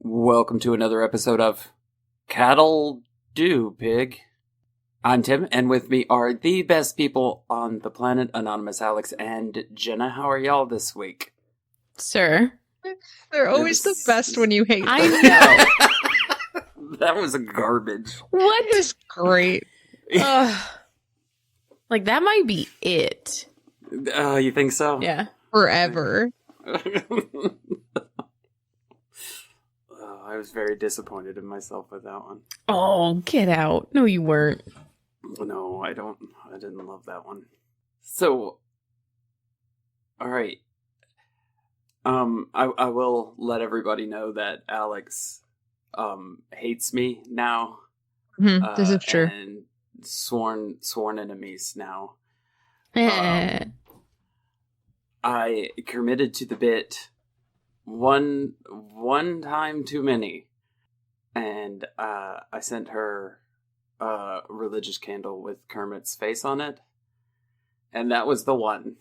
Welcome to another episode of Cattle Do Pig. I'm Tim, and with me are the best people on the planet, Anonymous Alex and Jenna. How are y'all this week? Sir. They're always the best when you hate them. I know. That was garbage. What? It was great. Like, that might be it. You think so? Yeah. Forever. I was very disappointed in myself with that one. Oh, get out. No, you weren't. No, I didn't love that one. So, all right. I will let everybody know that Alex hates me now. This is true. And sworn enemies now. I committed to the bit one time too many, and I sent her a religious candle with Kermit's face on it, and that was the one.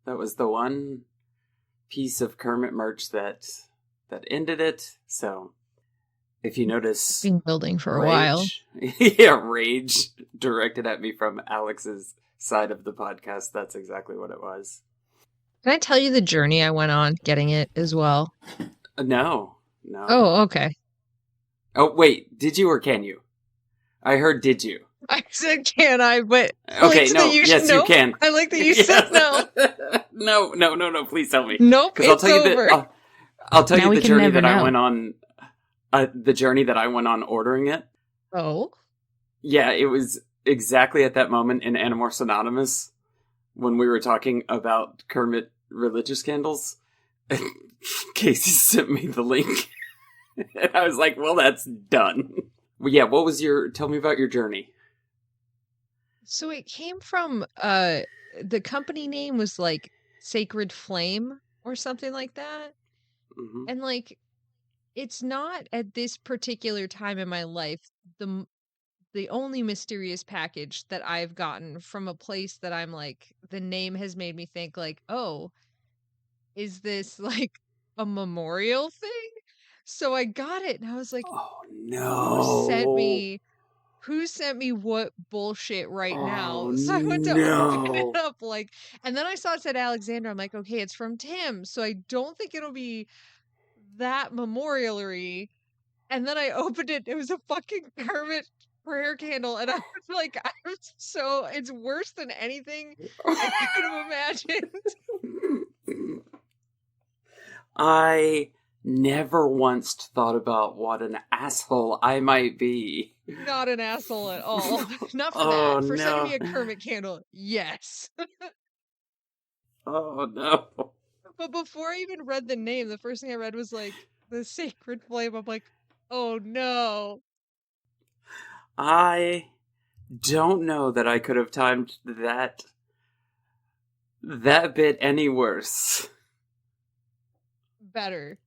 That was the one piece of Kermit merch that ended it. So, if you notice, Been building for a while. Yeah, rage directed at me from Alex's side of the podcast. That's exactly what it was. Can I tell you the journey I went on getting it as well? No. Oh, okay. Oh, wait. Did you or can you? I heard did you. I said can I, but Okay, no. Yes, you can. I like that you said no. No. Please tell me. Nope, Because it's over. I'll tell Now you we the can journey never that I know. went on. The journey that I went on ordering it. Oh? Yeah, it was exactly at that moment in Animorphs Anonymous when we were talking about Kermit religious candles. Casey sent me the link. And I was like, well, that's done. Well, yeah, tell me about your journey. So it came from, the company name was like Sacred Flame or something like that. Mm-hmm. And like, it's not at this particular time in my life the only mysterious package that I've gotten from a place that I'm like, the name has made me think like, oh, is this like a memorial thing? So I got it and I was like, Oh, who no. sent me what bullshit right now? Oh, So I went to open no. it up and then I saw it said Alexander. I'm like, okay, it's from Tim. So I don't think it'll be that memorial-y. And then I opened it. It was a fucking Kermit prayer candle. And I was like, it's worse than anything I could have imagined. I never once thought about what an asshole I might be. Not an asshole at all. Not for Oh, that. For no. sending me a Kermit candle, yes. Oh, no. But before I even read the name, the first thing I read was like the Sacred Flame. I'm like, oh no. I don't know that I could have timed that bit any worse. Better.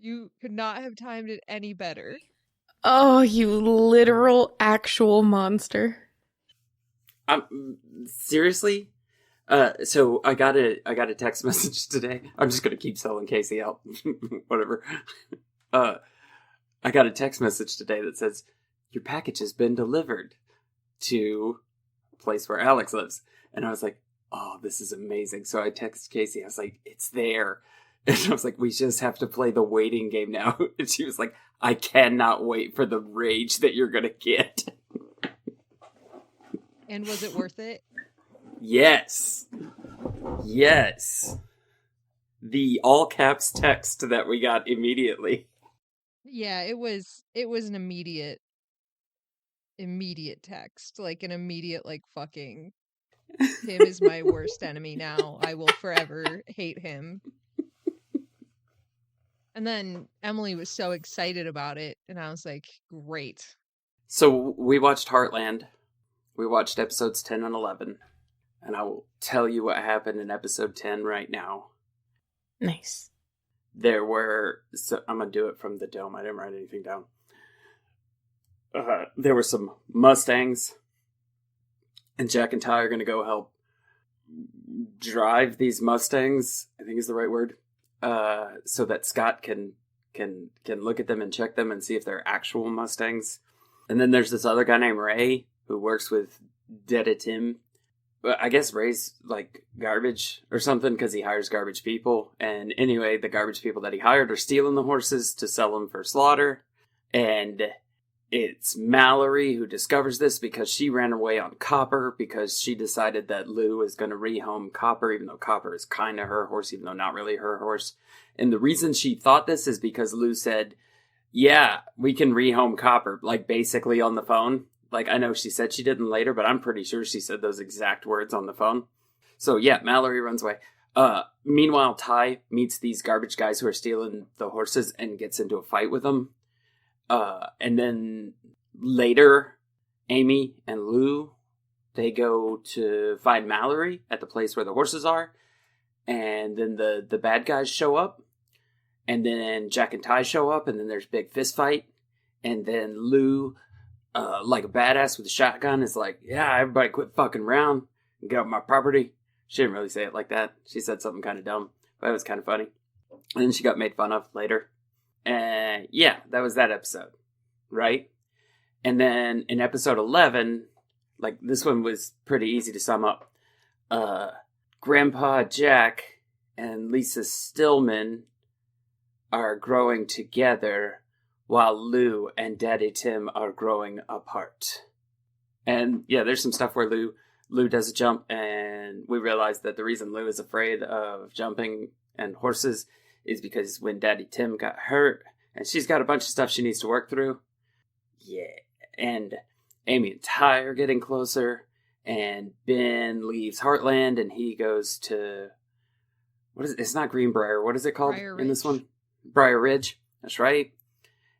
You could not have timed it any better. Oh, you literal actual monster. Seriously? So I got a text message today. I'm just gonna keep selling Casey out. Whatever. I got a text message today that says, your package has been delivered to a place where Alex lives. And I was like, oh, this is amazing. So I texted Casey. I was like, it's there. And I was like, we just have to play the waiting game now. And she was like, I cannot wait for the rage that you're gonna get. And was it worth it? Yes. The all caps text that we got immediately. Yeah, it was an immediate text, like an immediate like fucking Tim is my worst enemy now. I will forever hate him. And then Emily was so excited about it, and I was like, great. So we watched Heartland. We watched episodes 10 and 11. And I will tell you what happened in episode 10 right now. Nice. I'm going to do it from the dome. I didn't write anything down. There were some Mustangs. And Jack and Ty are going to go help drive these Mustangs, I think is the right word. So that Scott can look at them and check them and see if they're actual Mustangs. And then there's this other guy named Ray who works with Dada Tim. But I guess Ray's like garbage or something because he hires garbage people. And anyway, the garbage people that he hired are stealing the horses to sell them for slaughter. And it's Mallory who discovers this because she ran away on Copper because she decided that Lou is going to rehome Copper, even though Copper is kind of her horse, even though not really her horse. And the reason she thought this is because Lou said, yeah, we can rehome Copper, like basically on the phone. Like, I know she said she didn't later, but I'm pretty sure she said those exact words on the phone. So yeah, Mallory runs away. Meanwhile, Ty meets these garbage guys who are stealing the horses and gets into a fight with them. And then later, Amy and Lou, they go to find Mallory at the place where the horses are. And then the bad guys show up. And then Jack and Ty show up. And then there's a big fist fight. And then Lou, like a badass with a shotgun, is like, yeah, everybody quit fucking around and get off my property. She didn't really say it like that. She said something kind of dumb, but it was kind of funny. And then she got made fun of later. And yeah, that was that episode, right? And then in episode 11, like this one was pretty easy to sum up. Grandpa Jack and Lisa Stillman are growing together while Lou and Daddy Tim are growing apart. And yeah, there's some stuff where Lou does a jump, and we realize that the reason Lou is afraid of jumping and horses is because when Daddy Tim got hurt, and she's got a bunch of stuff she needs to work through. Yeah. And Amy and Ty are getting closer, and Ben leaves Heartland, and he goes to, it's not Greenbrier, what is it called in this one? Briar Ridge, that's right.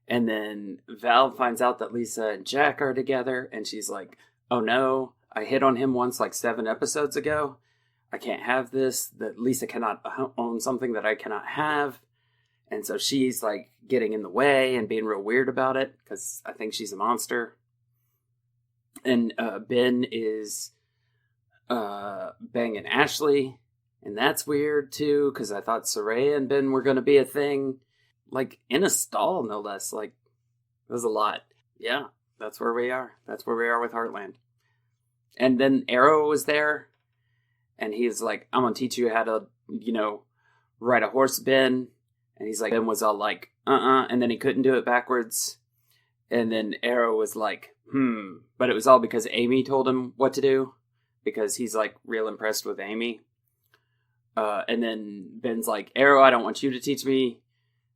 And then Val finds out that Lisa and Jack are together, and she's like, oh no, I hit on him once like 7 episodes ago. I can't have this, that Lisa cannot own something that I cannot have. And so she's like getting in the way and being real weird about it because I think she's a monster. And Ben is banging Ashley. And that's weird too because I thought Soraya and Ben were going to be a thing. Like in a stall, no less. Like it was a lot. Yeah, that's where we are. That's where we are with Heartland. And then Arrow was there. And he's like, I'm going to teach you how to, ride a horse, Ben. And he's like, Ben was all like, and then he couldn't do it backwards. And then Arrow was like, But it was all because Amy told him what to do. Because he's like real impressed with Amy. And then Ben's like, Arrow, I don't want you to teach me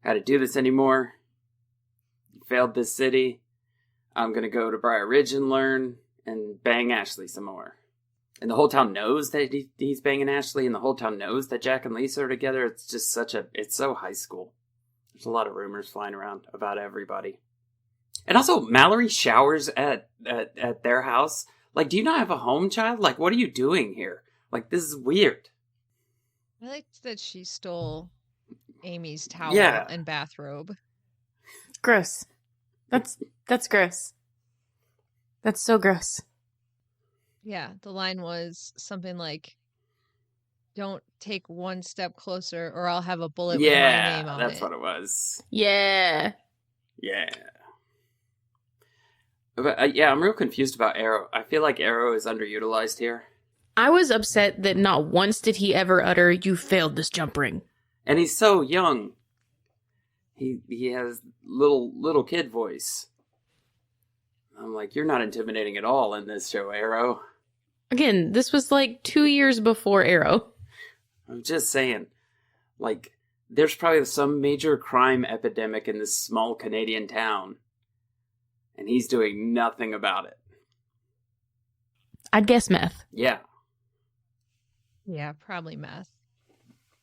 how to do this anymore. You failed this city. I'm going to go to Briar Ridge and learn and bang Ashley some more. And the whole town knows that he's banging Ashley, and the whole town knows that Jack and Lisa are together. It's just it's so high school. There's a lot of rumors flying around about everybody. And also, Mallory showers at their house. Like, do you not have a home, child? Like, what are you doing here? Like, this is weird. I liked that she stole Amy's towel and bathrobe. Gross. That's gross. That's so gross. Yeah, the line was something like, don't take one step closer or I'll have a bullet with my name on it. Yeah, that's what it was. Yeah. Yeah. But I'm real confused about Arrow. I feel like Arrow is underutilized here. I was upset that not once did he ever utter, you failed this jump ring. And he's so young. He has little kid voice. I'm like, you're not intimidating at all in this show, Arrow. Again, this was like 2 years before Arrow. I'm just saying, like, there's probably some major crime epidemic in this small Canadian town. And he's doing nothing about it. I'd guess meth. Yeah. Yeah, probably meth.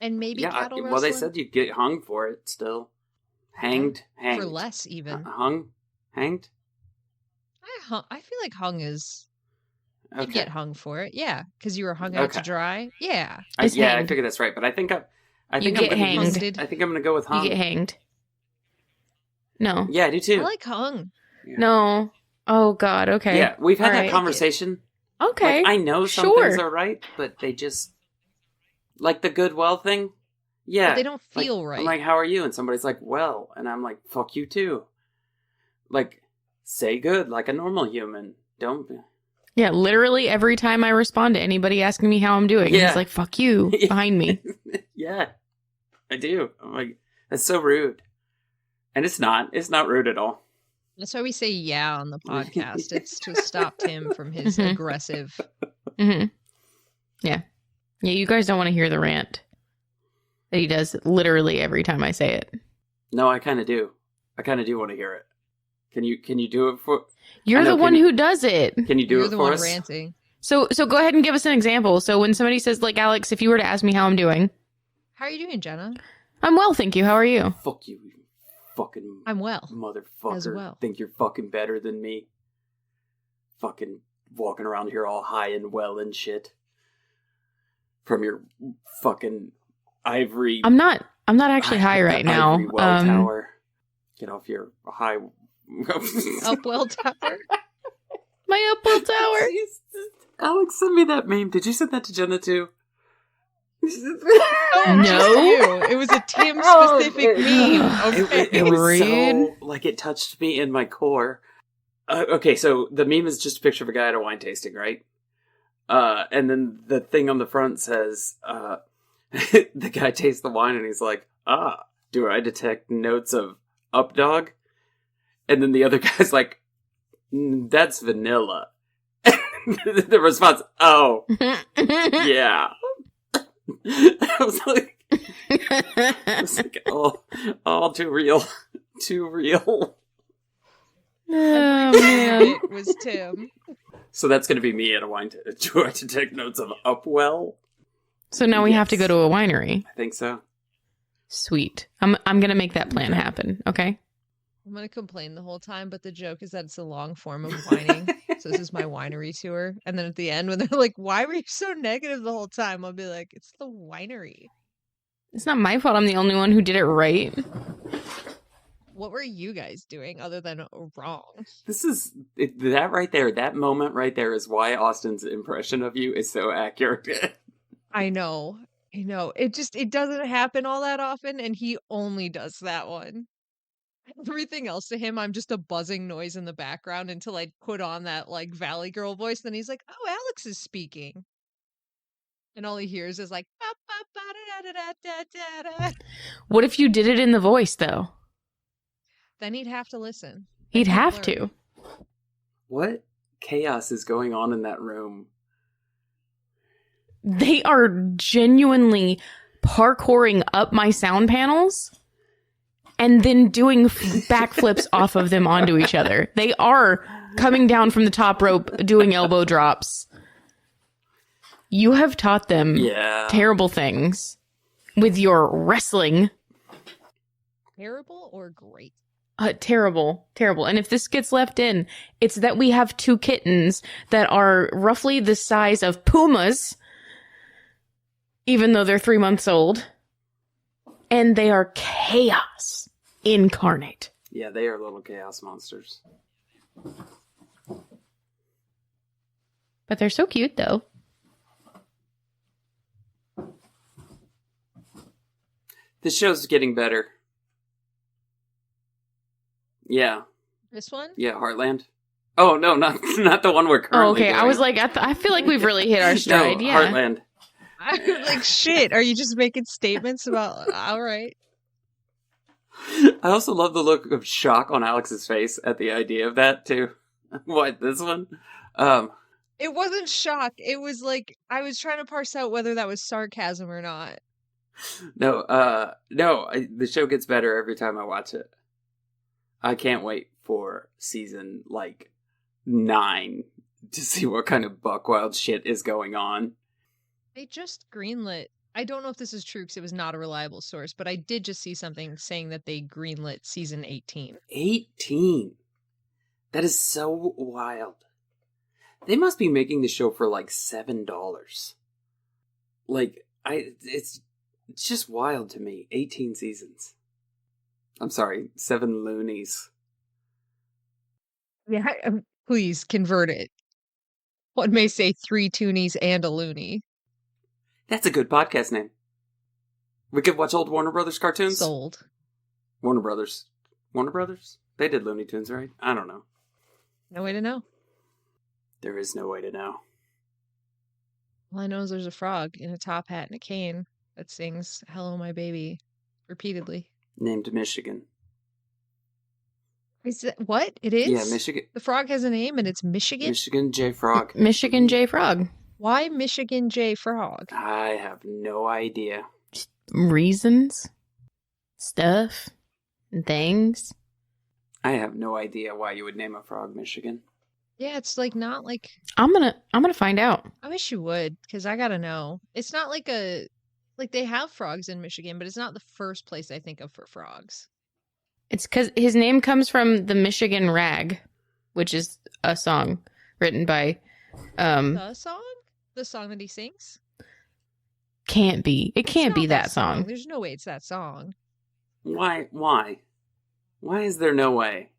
And maybe Yeah, cattle well, they rustling. said you'd get hung for it still. Hanged. For less, even. Hung? Hanged? I feel like hung is... You'd Okay. get hung for it, yeah. Because you were hung out to Okay. dry. Yeah. It's I hanged. figured that's right, but I think You I'm get gonna hanged. Hunged. I think I'm gonna go with hung. You get hanged. No. Yeah, I do I too. like hung. Yeah. No. Oh, God. Okay. Yeah, we've had All that right. conversation. Okay. Like, I know some Sure. things are right, but they just... Like the good well thing? Yeah. But they don't Like, feel right. I'm like, how are you? And somebody's like, well. And I'm like, fuck you too. Like, say good like a normal human. Don't... Yeah, literally every time I respond to anybody asking me how I'm doing, Yeah. he's like, fuck you, behind me. Yeah, I do. I'm like, that's so rude. And it's not rude at all. That's why we say yeah on the podcast. It's to stop Tim from his Mhm. aggressive... Mm-hmm. Yeah. Yeah, you guys don't want to hear the rant that he does literally every time I say it. No, I kind of do. I kind of do want to hear it. Can you do it for... You're I know, the one who does it. Can you do You're it the for one us? ranting. So go ahead and give us an example. So when somebody says, like, Alex, if you were to ask me how I'm doing, How are you doing, Jenna? I'm well, thank you. How are you? Fuck you, you fucking I'm well. motherfucker. As well. Think you're fucking better than me? Fucking walking around here all high and well and shit. From your fucking ivory... I'm not actually high right now. Ivory well tower. Get off your high... Upwell Tower. My Upwell Tower. Alex sent me that meme. Did you send that to Jenna too? Oh, No. just you. It was a Tim specific meme. Okay. It was Rude. so, like, it touched me in my core. Okay, so the meme is just a picture of a guy at a wine tasting, right? And then the thing on the front says, the guy tastes the wine and he's like, do I detect notes of up dog? And then the other guy's like, that's vanilla. The response, oh, yeah. I was like, oh, too real. Too real. Oh, man. It was Tim. So that's going to be me at a wine do I detect notes of Upwell? So now we have to Yes. go to a winery. I think so. Sweet. I'm going to make that plan happen, okay? I'm going to complain the whole time, but the joke is that it's a long form of whining. So this is my winery tour. And then at the end, when they're like, why were you so negative the whole time? I'll be like, it's the winery. It's not my fault I'm the only one who did it right. What were you guys doing other than wrong? This is that right there. That moment right there is why Austin's impression of you is so accurate. I know. It doesn't happen all that often, and he only does that one. Everything else to him, I'm just a buzzing noise in the background until I put on that like Valley Girl voice. Then he's like, "Oh, Alex is speaking," and all he hears is like, "Ba, ba, ba, da, da, da, da, da, da." What if you did it in the voice, though? Then he'd have to listen. He'd He'd have learn. to. What chaos is going on in that room? They are genuinely parkouring up my sound panels and then doing backflips off of them onto each other. They are coming down from the top rope doing elbow drops. You have taught them terrible things with your wrestling. Terrible or great? Terrible. And if this gets left in, it's that we have two kittens that are roughly the size of pumas, even though they're 3 months old. And they are chaos incarnate. Yeah, they are little chaos monsters. But they're so cute, though. This show's getting better. Yeah. This one? Yeah, Heartland. Oh, no, not the one we're currently Oh, okay. doing. I was like, I feel like we've really hit our stride. No, Yeah. Heartland. I was like, shit, are you just making statements about, all right. I also love the look of shock on Alex's face at the idea of that, too. What, this one? It wasn't shock. It was like, I was trying to parse out whether that was sarcasm or not. No, the show gets better every time I watch it. I can't wait for season, 9 to see what kind of buck wild shit is going on. They just greenlit. I don't know if this is true because it was not a reliable source, but I did just see something saying that they greenlit season 18. 18? That is so wild. They must be making the show for like $7. Like, it's just wild to me. 18 seasons. I'm sorry, 7 loonies. Yeah, please convert it. One may say 3 toonies and a loony. That's a good podcast name. We could watch old Warner Brothers cartoons. Sold. Warner Brothers. Warner Brothers? They did Looney Tunes, right? I don't know. No way to know. There is no way to know. All I know is there's a frog in a top hat and a cane that sings "Hello, My Baby" repeatedly. Named Michigan. Is it what? It is? Yeah, Michigan. The frog has a name and it's Michigan? Michigan J. Frog. Michigan J. Frog. Why Michigan J. Frog? I have no idea. Reasons, stuff, and things. I have no idea why you would name a frog Michigan. Yeah, it's like not like I'm gonna find out. I wish you would, because I gotta know. It's not like they have frogs in Michigan, but it's not the first place I think of for frogs. It's because his name comes from the Michigan Rag, which is a song written by The song? The song that he sings? Can't be. It can't be that song. There's no way it's that song. Why? Why is there no way?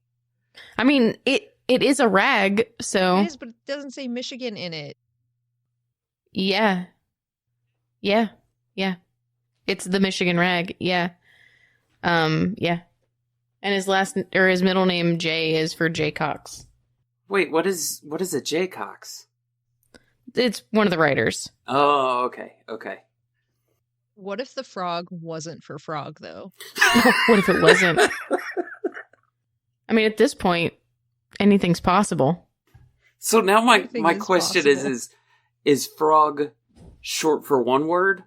I mean, it is a rag, so It is, but it doesn't say Michigan in it. yeah. It's the Michigan Rag, yeah. Yeah. And his middle name Jay is for Jay Cox. Wait, what is a Jay Cox? It's one of the writers. Oh, okay. What if the frog wasn't for frog, though? What if it wasn't? I mean, at this point, anything's possible. So now my question possible. is frog short for one word,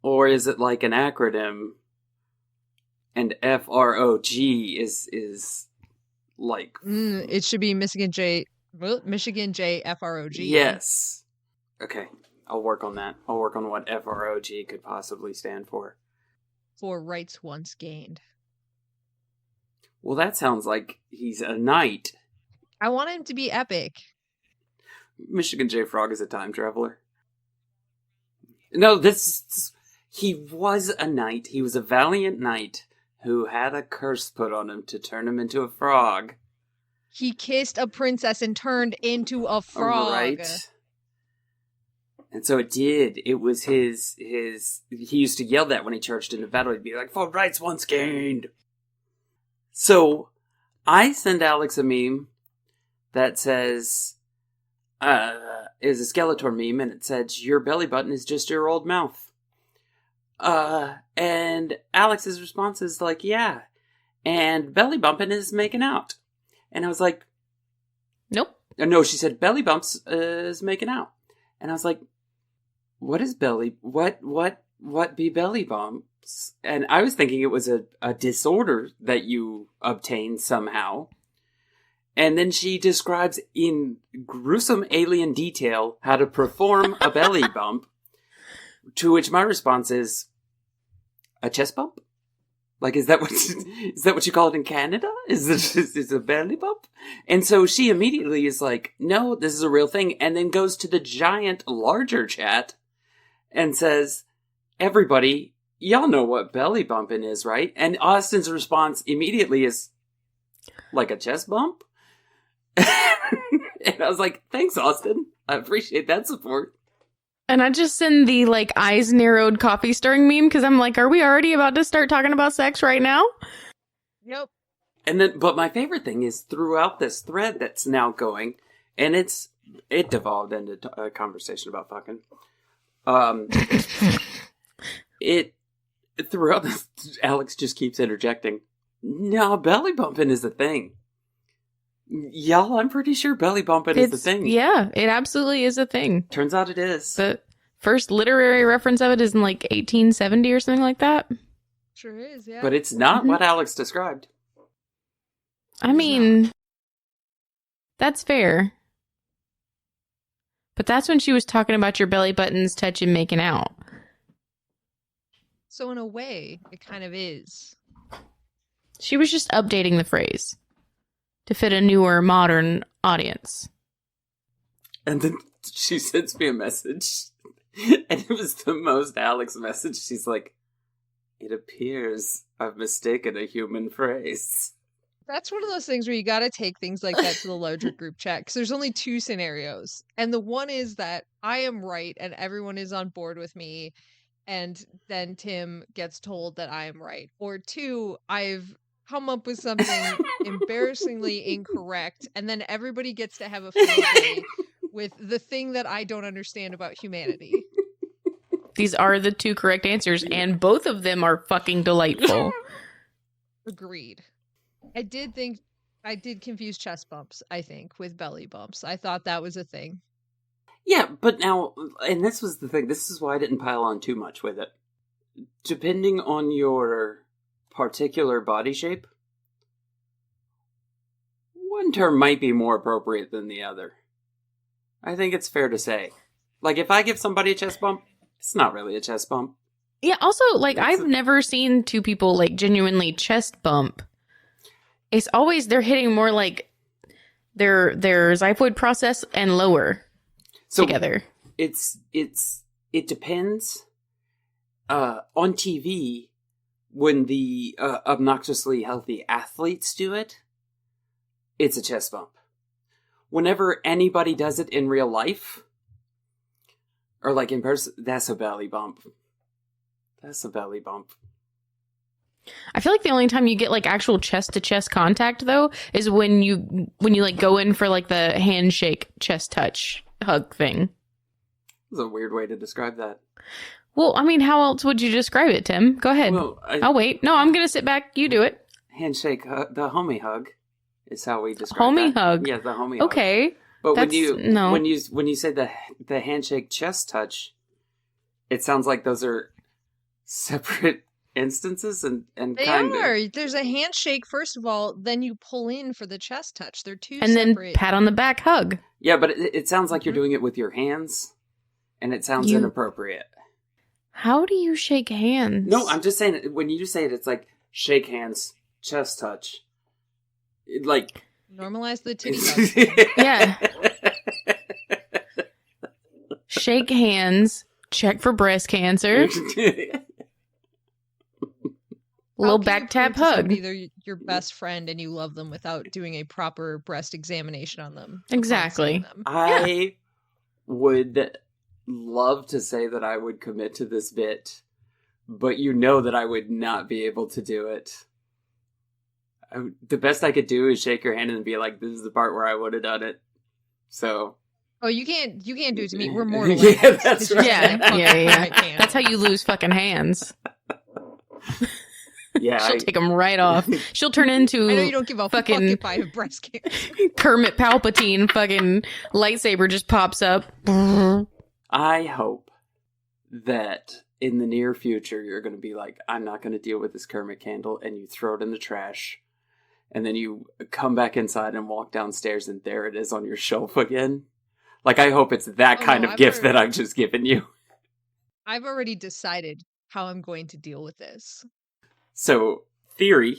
or is it like an acronym? And FROG is like It should be Michigan J FROG. Yes. Okay, I'll work on that. I'll work on what FROG could possibly stand for. For rights once gained. Well, that sounds like he's a knight. I want him to be epic. Michigan J. Frog is a time traveler. No, he was a knight. He was a valiant knight who had a curse put on him to turn him into a frog. He kissed a princess and turned into a frog. Right. And so it did. It was his. He used to yell that when he charged into battle. He'd be like, "For rights once gained." So I send Alex a meme that says, is a Skeletor meme, and it says, "Your belly button is just your old mouth." And Alex's response is like, "Yeah, and belly bumping is making out." And I was like, Nope. No, she said belly bumps is making out. And I was like, what is belly? What be belly bumps? And I was thinking it was a disorder that you obtain somehow. And then she describes in gruesome alien detail how to perform a belly bump. To which my response is, a chest bump? Like, is that what you call it in Canada? Is it a belly bump? And so she immediately is like, no, this is a real thing. And then goes to the giant larger chat and says, everybody, y'all know what belly bumping is, right? And Austin's response immediately is, like a chest bump? And I was like, thanks, Austin. I appreciate that support. And I just send the like eyes narrowed coffee stirring meme because I'm like, are we already about to start talking about sex right now? Yep. And then, but my favorite thing is throughout this thread that's now going, and it devolved into a conversation about fucking. Throughout this, Alex just keeps interjecting. No, belly bumping is a thing. Y'all, I'm pretty sure belly bumping is the thing. Yeah, it absolutely is a thing. Turns out it is. The first literary reference of it is in like 1870 or something like that. Sure is, yeah. But it's not what Alex described. I mean, that's fair. But that's when she was talking about your belly buttons touching, making out. So in a way, it kind of is. She was just updating the phrase to fit a newer, modern audience. And then she sends me a message, and it was the most Alex message. She's like, "It appears I've mistaken a human phrase." That's one of those things where you got to take things like that to the larger group chat, because there's only two scenarios. And the one is that I am right and everyone is on board with me, and then Tim gets told that I am right. Or two, I've come up with something embarrassingly incorrect, and then everybody gets to have a field day with the thing that I don't understand about humanity. These are the two correct answers, and both of them are fucking delightful. Agreed. I did confuse chest bumps, I think, with belly bumps. I thought that was a thing. Yeah, but now, and this was the thing, this is why I didn't pile on too much with it. Depending on your particular body shape, one term might be more appropriate than the other. I think it's fair to say. Like, if I give somebody a chest bump, it's not really a chest bump. Yeah, also, like, I've never seen two people, like, genuinely chest bump. It's always, they're hitting more, like, their xiphoid process and lower together. It depends. On TV, when the obnoxiously healthy athletes do it, it's a chest bump. Whenever anybody does it in real life, or like in person, that's a belly bump. That's a belly bump. I feel like the only time you get like actual chest to chest contact though is when you like go in for like the handshake, chest touch, hug thing. That's a weird way to describe that. Well, I mean, how else would you describe it, Tim? Go ahead. Well, I'll wait. No, I'm going to sit back. You do it. Handshake, the homie hug is how we describe homie that. hug. Yeah, the homie hug. Okay. But when you say the handshake chest touch, it sounds like those are separate instances and they kind are. of. There's a handshake first of all, then you pull in for the chest touch. They're two and separate. Then pat on the back hug. Yeah, but it sounds like you're doing it with your hands, and it sounds inappropriate. How do you shake hands? No, I'm just saying, when you say it, it's like shake hands, chest touch. Like... Normalize the titty hug. Yeah. Shake hands, check for breast cancer. Little back tap hug. They're your best friend and you love them without doing a proper breast examination on them. Exactly. I would love to say that I would commit to this bit, but you know that I would not be able to do it. The best I could do is shake your hand and be like, "This is the part where I would have done it." So. Oh, you can't do it to me. We're mortal. Yeah, that's right. Yeah. That's how you lose fucking hands. Yeah, she'll take them right off. She'll turn into. I know you don't give a fuck if I have breast cancer. Kermit Palpatine, fucking lightsaber just pops up. I hope that in the near future you're going to be like, "I'm not going to deal with this Kermit candle," and you throw it in the trash. And then you come back inside and walk downstairs and there it is on your shelf again. Like, I hope it's that kind of gift that I've just given you. I've already decided how I'm going to deal with this. So, theory,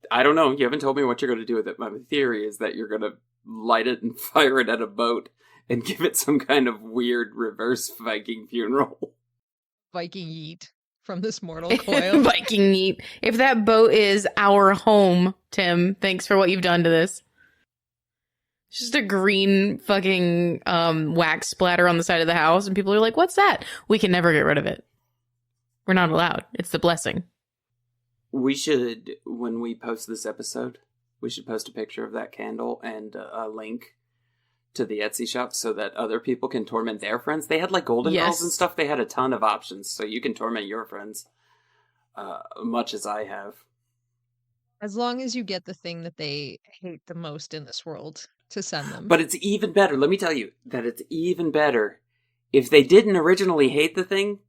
I don't know, you haven't told me what you're going to do with it. My theory is that you're going to light it and fire it at a boat and give it some kind of weird reverse Viking funeral. Viking yeet. From this mortal coil. Viking yeet. If that boat is our home, Tim, thanks for what you've done to this. It's just a green fucking wax splatter on the side of the house, and people are like, "What's that?" We can never get rid of it. We're not allowed. It's the blessing. We should, when we post this episode, we should post a picture of that candle and a link to the Etsy shop so that other people can torment their friends. They had like golden girls and stuff. They had a ton of options, so you can torment your friends, much as I have. As long as you get the thing that they hate the most in this world to send them. But it's even better. Let me tell you that it's even better if they didn't originally hate the thing,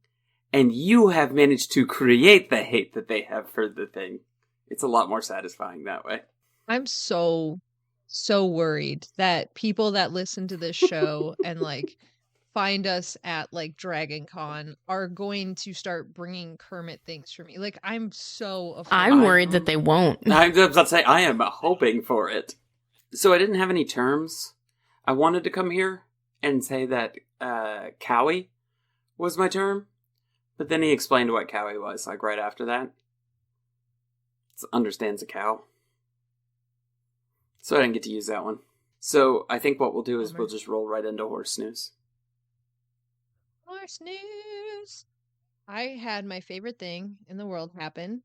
and you have managed to create the hate that they have for the thing. It's a lot more satisfying that way. I'm so so worried that people that listen to this show and like find us at like Dragon Con are going to start bringing Kermit things for me. Like, I'm so afraid. I'm worried that they won't. I'm about to say, I am hoping for it. So I didn't have any terms. I wanted to come here and say that cowie was my term, but then he explained what cowie was, like right after that. Understands a cow. So I didn't get to use that one. So I think what we'll do is we'll just roll right into horse news. Horse news. I had my favorite thing in the world happen,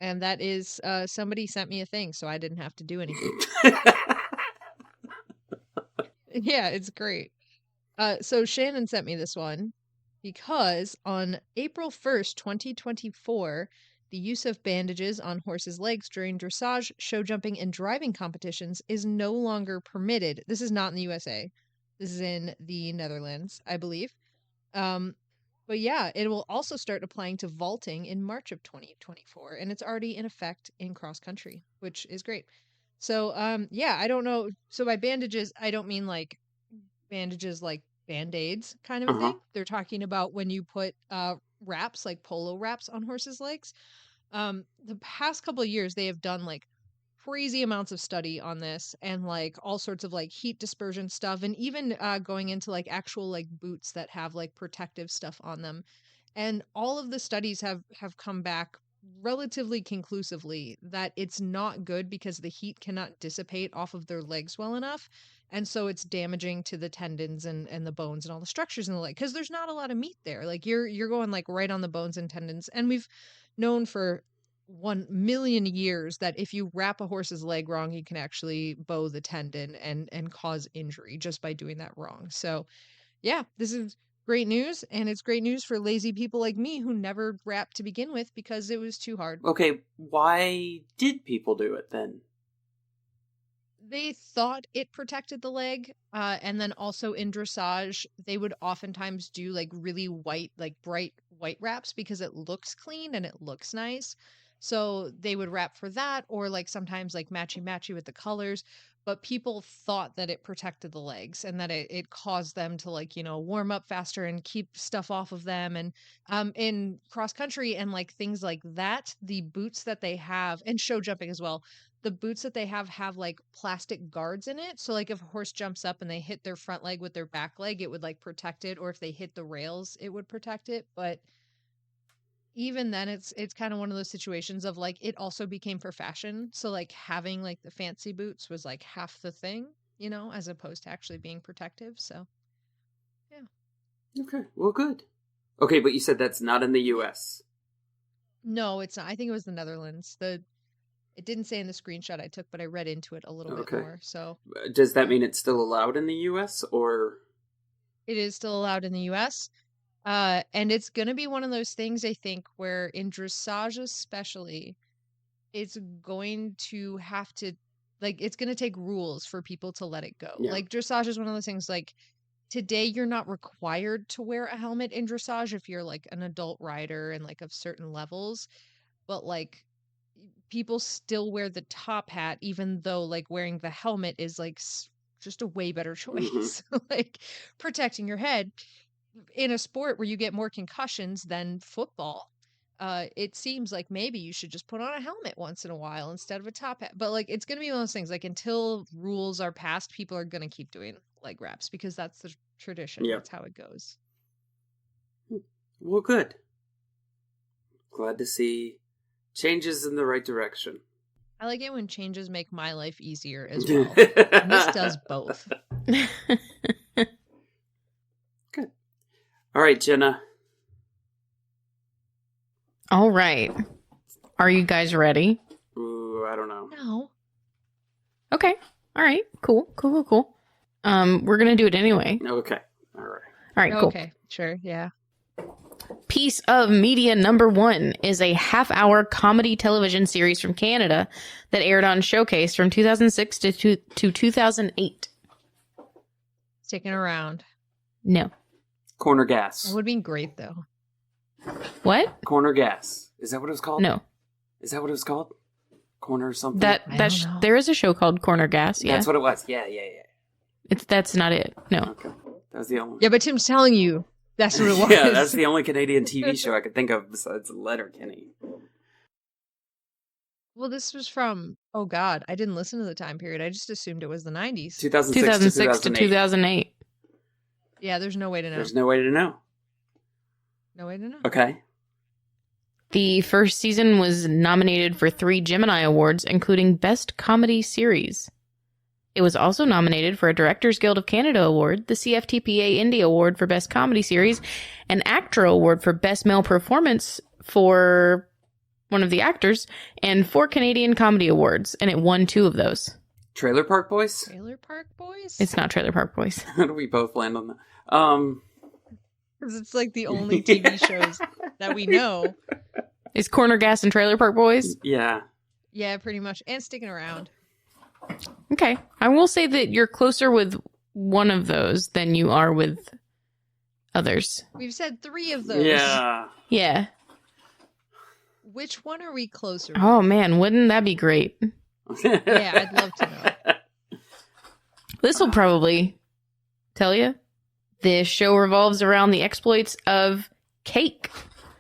and that is somebody sent me a thing, so I didn't have to do anything. Yeah, it's great. So Shannon sent me this one because on April 1st, 2024, the use of bandages on horses' legs during dressage, show jumping, and driving competitions is no longer permitted. This is not in the USA. This is in the Netherlands, I believe. But yeah, it will also start applying to vaulting in March of 2024, and it's already in effect in cross country, which is great. So, yeah, I don't know. So by bandages, I don't mean like bandages like Band-Aids kind of a thing. They're talking about when you put wraps, like polo wraps on horses' legs. The past couple of years, they have done like crazy amounts of study on this and like all sorts of like heat dispersion stuff, and even going into like actual like boots that have like protective stuff on them. And all of the studies have come back relatively conclusively that it's not good because the heat cannot dissipate off of their legs well enough, and so it's damaging to the tendons and the bones and all the structures in the leg, because there's not a lot of meat there. Like you're going like right on the bones and tendons, and we've known for 1,000,000 years that if you wrap a horse's leg wrong, you can actually bow the tendon and cause injury just by doing that wrong. So yeah, this is great news, and it's great news for lazy people like me who never wrapped to begin with because it was too hard. Okay, why did people do it then? They thought it protected the leg, and then also in dressage, they would oftentimes do like really white, like bright white wraps because it looks clean and it looks nice. So they would wrap for that, or like sometimes like matchy with the colors. But people thought that it protected the legs and that it caused them to like, warm up faster and keep stuff off of them. And in cross country and like things like that, the boots that they have, and show jumping as well, the boots that they have like plastic guards in it. So like if a horse jumps up and they hit their front leg with their back leg, it would like protect it, or if they hit the rails, it would protect it. But even then it's kind of one of those situations of like it also became for fashion. So like having like the fancy boots was like half the thing, as opposed to actually being protective. So yeah. Okay, well, good. Okay, but you said that's not in the US. No, it's not. I think it was the Netherlands. It didn't say in the screenshot I took, but I read into it a little bit more. So does that mean it's still allowed in the US, or? It is still allowed in the US. And it's going to be one of those things, I think, where in dressage especially, it's going to have to, like, it's going to take rules for people to let it go. Yeah. Like, dressage is one of those things, like, today you're not required to wear a helmet in dressage if you're, like, an adult rider and, like, of certain levels. But, like, people still wear the top hat, even though, like, wearing the helmet is, like, just a way better choice. Like, protecting your head in a sport where you get more concussions than football, it seems like maybe you should just put on a helmet once in a while instead of a top hat. But like, it's going to be one of those things, like until rules are passed, people are going to keep doing leg wraps because that's the tradition. Yep. That's how it goes. Well, good. Glad to see changes in the right direction. I like it when changes make my life easier as well. And this does both. Good. All right, Jenna. All right. Are you guys ready? Ooh, I don't know. No. Okay. All right. Cool. We're going to do it anyway. Okay. All right, cool. Okay. Sure. Yeah. Piece of media number 1 is a half-hour comedy television series from Canada that aired on Showcase from 2006 to 2008. Sticking around. No. Corner Gas. That would be great, though. What? Corner Gas. Is that what it was called? No. Is that what it was called? Corner something? There is a show called Corner Gas. Yeah, That's what it was. Yeah. that's not it. No. Okay. That was the only. Yeah, but Tim's telling you that's what it was. Yeah, that's the only Canadian TV show I could think of besides Letterkenny. Well, this was from, oh God, I didn't listen to the time period. I just assumed it was the 90s. 2006 to 2008. Yeah, there's no way to know. There's no way to know. No way to know. Okay. The first season was nominated for 3 Gemini Awards, including Best Comedy Series. It was also nominated for a Directors Guild of Canada Award, the CFTPA India Award for Best Comedy Series, an ACTRA Award for Best Male Performance for one of the actors, and 4 Canadian Comedy Awards, and it won 2 of those. Trailer Park Boys? Trailer Park Boys? It's not Trailer Park Boys. How do we both land on that? Because it's like the only TV shows that we know. Is Corner Gas and Trailer Park Boys? Yeah. Yeah, pretty much. And Sticking Around. Okay. I will say that you're closer with one of those than you are with others. We've said 3 of those. Yeah. Yeah. Which one are we closer Oh, man. Wouldn't that be great? Yeah, I'd love to know. This will probably tell you. This show revolves around the exploits of Cake,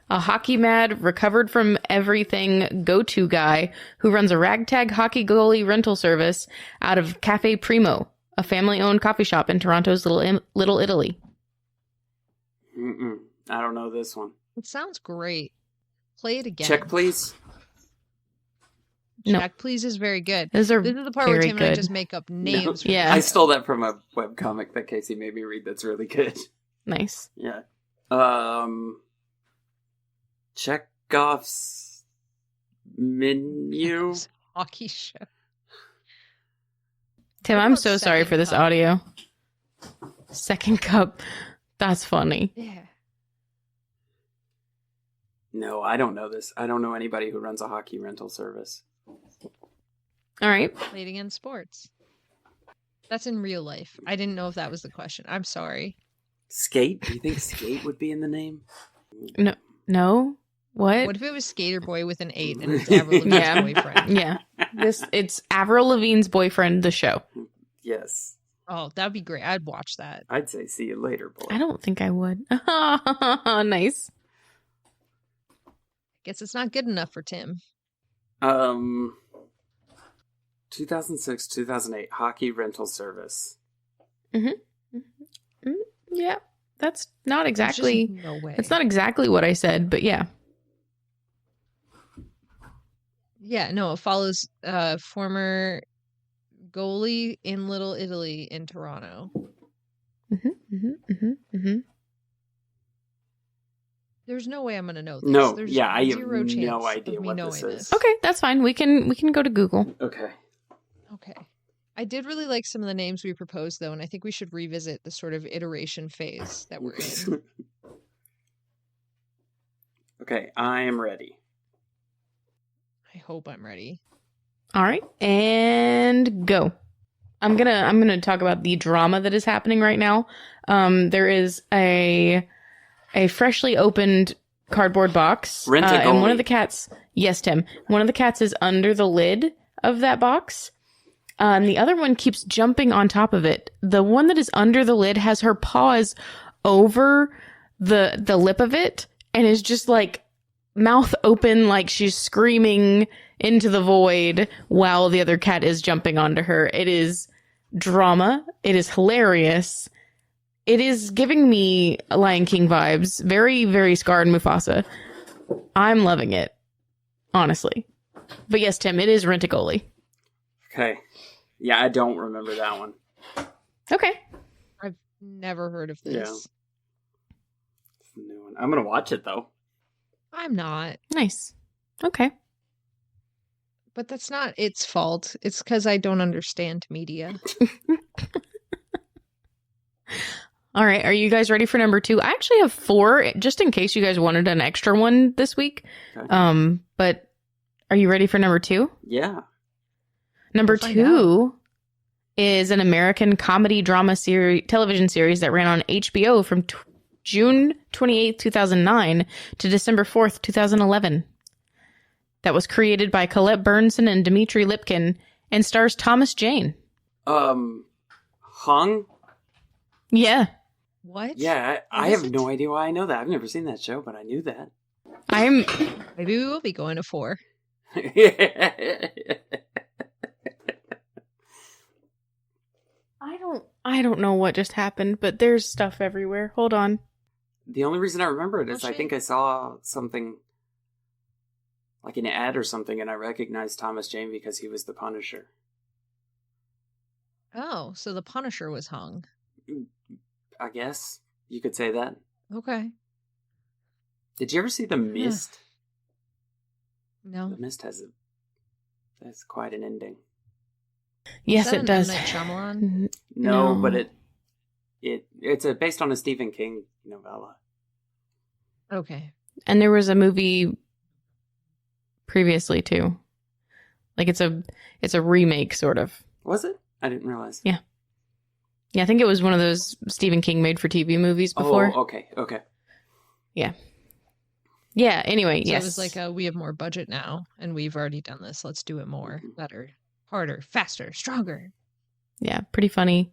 a hockey-mad, recovered-from-everything go-to guy who runs a ragtag hockey goalie rental service out of Cafe Primo, a family-owned coffee shop in Toronto's Little Italy. I don't know this one. It sounds great. Play it again. Check, please. Check, please is very good. These are This is the part where very Tim and I good. just make up names. No. Yeah. I stole that from a webcomic that Casey made me read that's really good. Nice. Yeah. Chekhov's menu. Hockey show. Tim, What I'm about so sorry Second for this Cup? audio. Second Cup. That's funny. Yeah. No, I don't know this. I don't know anybody who runs a hockey rental service. All right. Played against sports. That's in real life. I didn't know if that was the question. I'm sorry. Skate? Do you think skate would be in the name? No? What? What if it was Skater Boy with an 8 and it's Avril Lavigne's Yeah. boyfriend? Yeah. It's Avril Lavigne's boyfriend, the show. Yes. Oh, that'd be great. I'd watch that. I'd say see you later, boy. I don't think I would. Nice. Guess it's not good enough for Tim. 2006, 2008 hockey rental service. Yeah. That's not There's exactly just no way. It's not exactly what I said, but yeah. Yeah, no, it follows former goalie in Little Italy in Toronto. There's no way I'm going to know this. No, There's yeah, I have zero no chance idea of me what knowing this is. Okay, that's fine. We can go to Google. Okay. Okay. I did really like some of the names we proposed, though, and I think we should revisit the sort of iteration phase that we're in. Okay, I am ready. I hope I'm ready. All right, and go. I'm gonna talk about the drama that is happening right now. There is a freshly opened cardboard box, and one of the cats. Yes, Tim. One of the cats is under the lid of that box. And the other one keeps jumping on top of it. The one that is under the lid has her paws over the lip of it and is just like mouth open, like she's screaming into the void while the other cat is jumping onto her. It is drama. It is hilarious. It is giving me Lion King vibes. Very, very Scar and Mufasa. I'm loving it. Honestly. But yes, Tim, it is Rent-A-Goalie. Okay. Yeah, I don't remember that one. Okay. I've never heard of this. Yeah. It's a new one. I'm going to watch it, though. I'm not. Nice. Okay. But that's not its fault. It's because I don't understand media. All right. Are you guys ready for number 2? I actually have 4, just in case you guys wanted an extra one this week. Okay. But are you ready for number 2? Yeah. Number We'll find 2 is an American comedy drama television series that ran on HBO from June 28th, 2009 to December 4th, 2011. that was created by Colette Burnson and Dmitry Lipkin and stars Thomas Jane. Hung? Yeah. What? Yeah, I have no idea why I know that. I've never seen that show, but I knew that. Maybe we will be going to 4. I don't know what just happened, but there's stuff everywhere. Hold on. The only reason I remember it is Oh, I shit. think I saw something, like an ad or something, and I recognized Thomas Jane because he was the Punisher. Oh, so the Punisher was hung. I guess you could say that. Okay. Did you ever see The Mist? No. The Mist that's quite an ending. Yes, Is that it an does. M. Night Shyamalan? No, No. but it's based on a Stephen King novella. Okay. And there was a movie previously too. Like it's a remake sort of. Was it? I didn't realize. Yeah. Yeah, I think it was one of those Stephen King made for TV movies before. Oh, okay. Yeah. Yeah, anyway, So yes. it was like, we have more budget now, and we've already done this. Let's do it more, better, harder, faster, stronger. Yeah, pretty funny.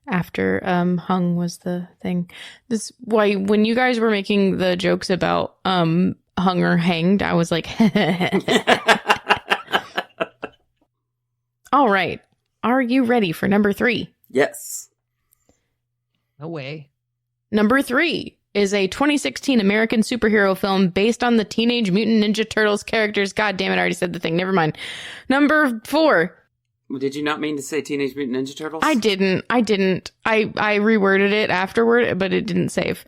After Hung was the thing. This why when you guys were making the jokes about hung or hanged, I was like All right. Are you ready for number 3? Yes. No way. Number 3 is a 2016 American superhero film based on the Teenage Mutant Ninja Turtles characters. God damn it, I already said the thing. Never mind. Number 4. Did you not mean to say Teenage Mutant Ninja Turtles? I didn't. I reworded it afterward, but it didn't save.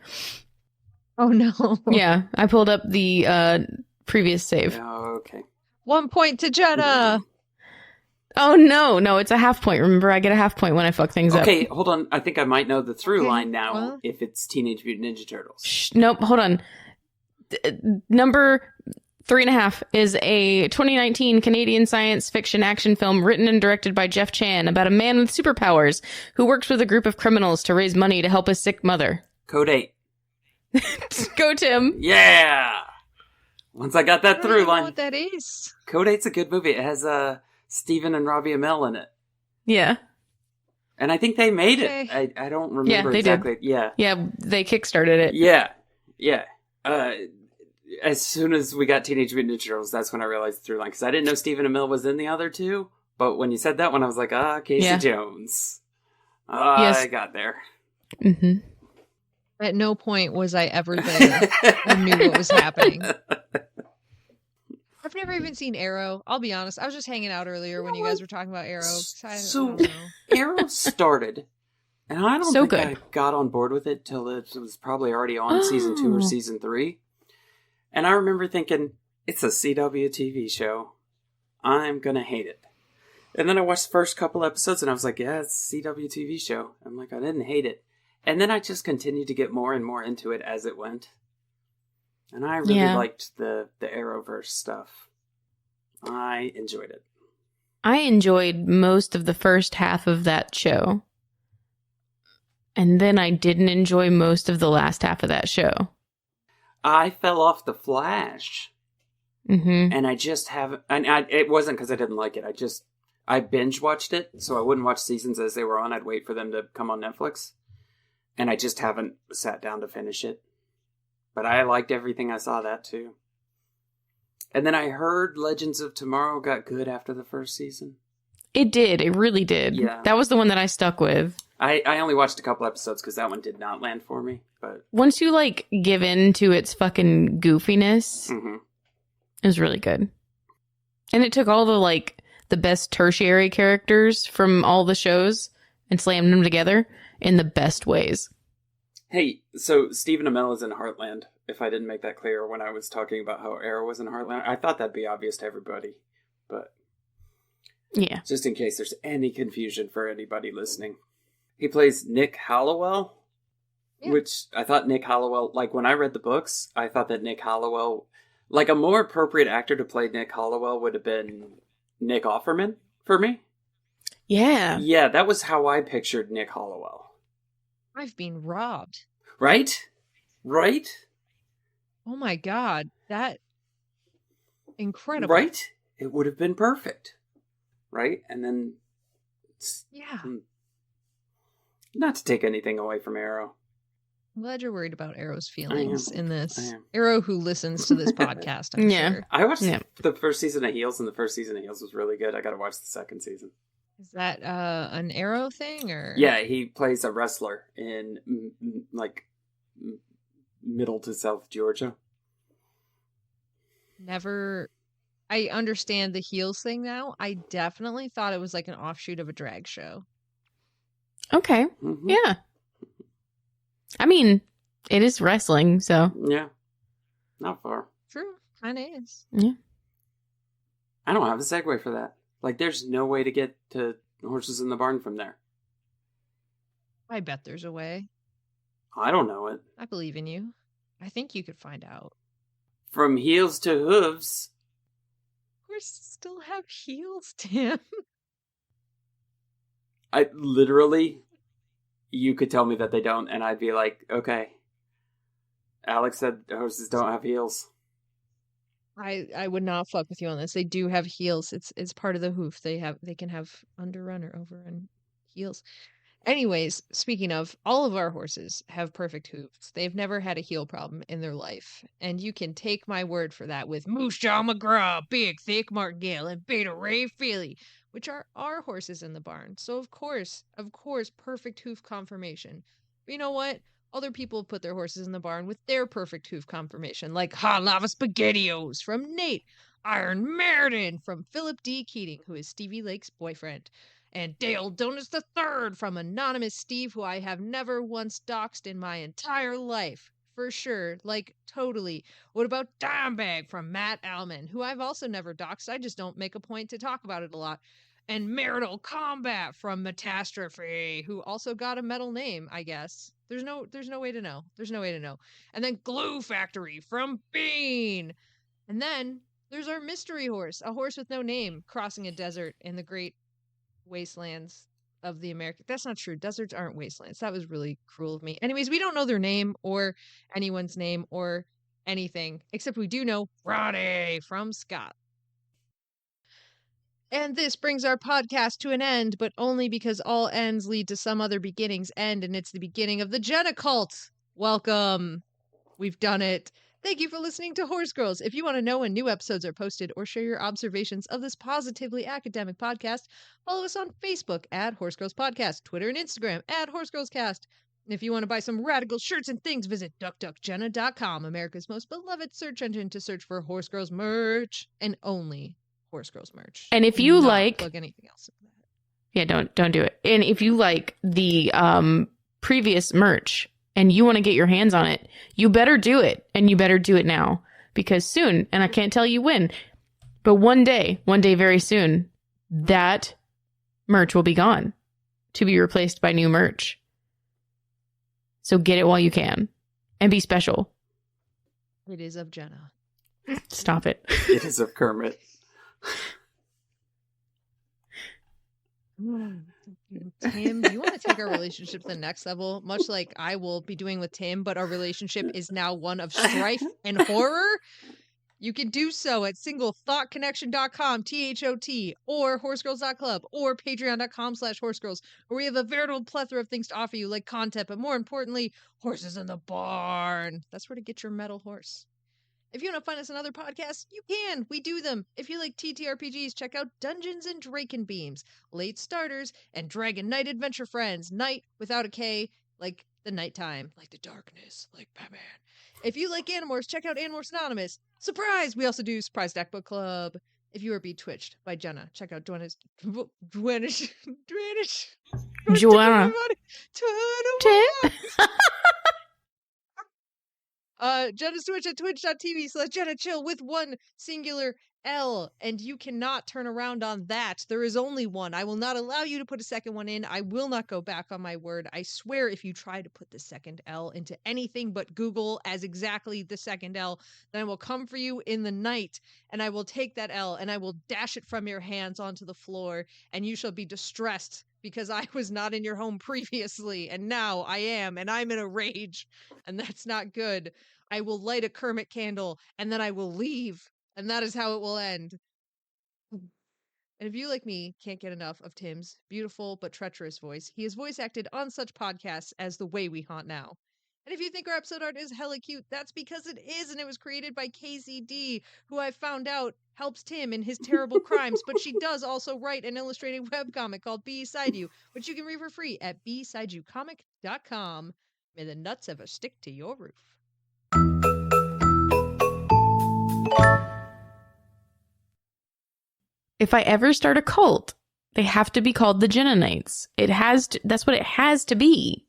Oh, no. Yeah, I pulled up the previous save. Oh, okay. 1 point to Jenna. Oh, no, it's a half point. Remember, I get a half point when I fuck things up. Okay, hold on. I think I might know the through Okay, line now well. if it's Teenage Mutant Ninja Turtles. Nope, hold on. Number 3.5 is a 2019 Canadian science fiction action film written and directed by Jeff Chan about a man with superpowers who works with a group of criminals to raise money to help his sick mother. Code 8. Go, Tim. Yeah! Once I got that I don't through even know line. what that is. Code 8's a good movie. It has Stephen and Robbie Amell in it. Yeah. And I think they made Okay. it. I don't remember they did. exactly. Yeah. Yeah, they kickstarted it. Yeah. As soon as we got Teenage Mutant Ninja Turtles, that's when I realized the through line. Because I didn't know Stephen Amell was in the other two. But when you said that one, I was like, Casey Yeah. Jones. Yes. I got there. Mm-hmm. At no point was I ever there. I knew what was happening. I've never even seen Arrow. I'll be honest. I was just hanging out earlier when you guys were talking about Arrow. 'Cause I So- don't know. Arrow started, and I don't So think good. I got on board with it till it was probably already on season 2 or Oh. season 3. And I remember thinking, it's a CW TV show. I'm gonna hate it. And then I watched the first couple episodes, and I was like, yeah, it's a CW TV show. I'm like, I didn't hate it. And then I just continued to get more and more into it as it went. And I really Yeah. liked the Arrowverse stuff. I enjoyed it. I enjoyed most of the first half of that show. And then I didn't enjoy most of the last half of that show. I fell off The Flash. Mm-hmm. And I just haven't. And it wasn't because I didn't like it. I binge watched it, so I wouldn't watch seasons as they were on. I'd wait for them to come on Netflix. And I just haven't sat down to finish it. But I liked everything I saw that too. And then I heard Legends of Tomorrow got good after the first season. It did. It really did. Yeah. That was the one that I stuck with. I only watched a couple episodes because that one did not land for me. But Once you, give in to its fucking goofiness, mhm. it was really good. And it took all the best tertiary characters from all the shows and slammed them together in the best ways. Hey, so Stephen Amell is in Heartland, if I didn't make that clear when I was talking about how Arrow was in Heartland. I thought that'd be obvious to everybody, but Yeah. just in case there's any confusion for anybody listening. He plays Nick Hallowell, Yeah. which I thought Nick Hallowell, when I read the books, I thought that Nick Hallowell, a more appropriate actor to play Nick Hallowell would have been Nick Offerman for me. Yeah. Yeah, that was how I pictured Nick Hallowell. I've been robbed. Right? Right? Oh my god. That incredible. Right? It would have been perfect. Right? And then... Yeah. Not to take anything away from Arrow. I'm glad you're worried about Arrow's feelings in this. I am. Arrow, who listens to this podcast, I'm sure. I watched the first season of Heels, and the first season of Heels was really good. I got to watch the second season. Is that an Arrow thing, or? Yeah, he plays a wrestler in middle to South Georgia. Never. I understand the Heels thing now. I definitely thought it was like an offshoot of a drag show. Okay. Mm-hmm. Yeah. I mean, it is wrestling, so. Yeah. Not far. True. Kind of is. Yeah. I don't have a segue for that. Like, there's no way to get to Horses in the Barn from there. I bet there's a way. I don't know it. I believe in you. I think you could find out. From heels to hooves. Horses still have heels, Tim. I literally... You could tell me that they don't, and I'd be like, okay. Alex said horses don't have heels. I would not fuck with you on this. They do have heels. It's part of the hoof. They can have underrun or overrun heels. Anyways, speaking of, all of our horses have perfect hooves. They've never had a heel problem in their life. And you can take my word for that with Moose Jaw McGraw, Big Thick Martingale, and Beta Ray Feely, which are our horses in the barn. So of course, perfect hoof conformation. But you know what? Other people put their horses in the barn with their perfect hoof conformation, like Hot Lava SpaghettiOs from Nate, Iron Meriden from Philip D. Keating, who is Stevie Lake's boyfriend, and Dale Donuts III from Anonymous Steve, who I have never once doxed in my entire life. For sure, like, totally. What about Dimebag from Matt Alman, who I've also never doxed, I just don't make a point to talk about it a lot. And Marital Combat from Metastrophe, who also got a metal name, I guess. There's no way to know. There's no way to know. And then Glue Factory from Bean. And then there's our mystery horse, a horse with no name, crossing a desert in the great wastelands of the American. That's not true. Deserts aren't wastelands. That was really cruel of me. Anyways, we don't know their name or anyone's name or anything, except we do know Roddy from Scott. And this brings our podcast to an end, but only because all ends lead to some other beginning's end, and it's the beginning of the Jenna cult. Welcome. We've done it. Thank you for listening to Horse Girls. If you want to know when new episodes are posted or share your observations of this positively academic podcast, follow us on Facebook at Horse Girls Podcast, Twitter and Instagram at Horse Girls Cast. And if you want to buy some radical shirts and things, visit duckduckjenna.com, America's most beloved search engine, to search for Horse Girls merch, and only Horse Girls merch. And if you like, plug anything else in that. Yeah, don't do it. And if you like the previous merch and you want to get your hands on it, you better do it, and you better do it now, because soon, and I can't tell you when, but one day very soon, that merch will be gone to be replaced by new merch. So get it while you can and be special. It is of Jenna. Stop it. It is of Kermit. Tim, do you want to take our relationship to the next level? Much like I will be doing with Tim, but our relationship is now one of strife and horror. You can do so at singlethoughtconnection.com, THOT, or horsegirls.club, or patreon.com/horsegirls, where we have a veritable plethora of things to offer you, like content, but more importantly, horses in the barn. That's where to get your metal horse. If you want to find us on other podcasts, you can. We do them. If you like TTRPGs, check out Dungeons and Drakenbeams, Late Starters, and Dragon Knight Adventure Friends. Night without a K, like the nighttime, like the darkness, like Batman. If you like Animorphs, check out Animorphs Anonymous. Surprise! We also do Surprise Stack Book Club. If you are betwitched by Jenna, check out Joanna. Jenna's Twitch at twitch.tv/Jenna Chill with one singular L, and you cannot turn around on that. There is only one. I will not allow you to put a second one in. I will not go back on my word. I swear, if you try to put the second L into anything but Google as exactly the second L, then I will come for you in the night, and I will take that L, and I will dash it from your hands onto the floor, and you shall be distressed because I was not in your home previously, and now I am, and I'm in a rage, and that's not good. I will light a Kermit candle, and then I will leave. And that is how it will end. And if you, like me, can't get enough of Tim's beautiful but treacherous voice, he is voice acted on such podcasts as The Way We Haunt Now. And if you think our episode art is hella cute, that's because it is, and it was created by KZD, who I found out helps Tim in his terrible crimes, but she does also write an illustrated webcomic called Beside You, which you can read for free at besideyoucomic.com. May the nuts ever stick to your roof. If I ever start a cult, they have to be called the Jennanites. That's what it has to be.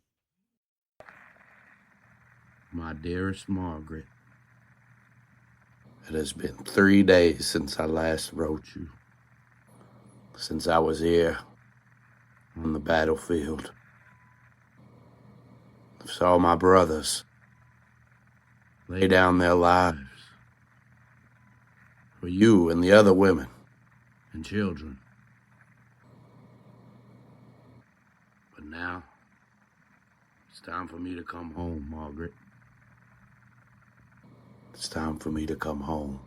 My dearest Margaret, it has been 3 days since I last wrote you. Since I was here on the battlefield. I saw my brothers lay down their lives for you and the other women and children. But now, it's time for me to come home, Margaret. It's time for me to come home.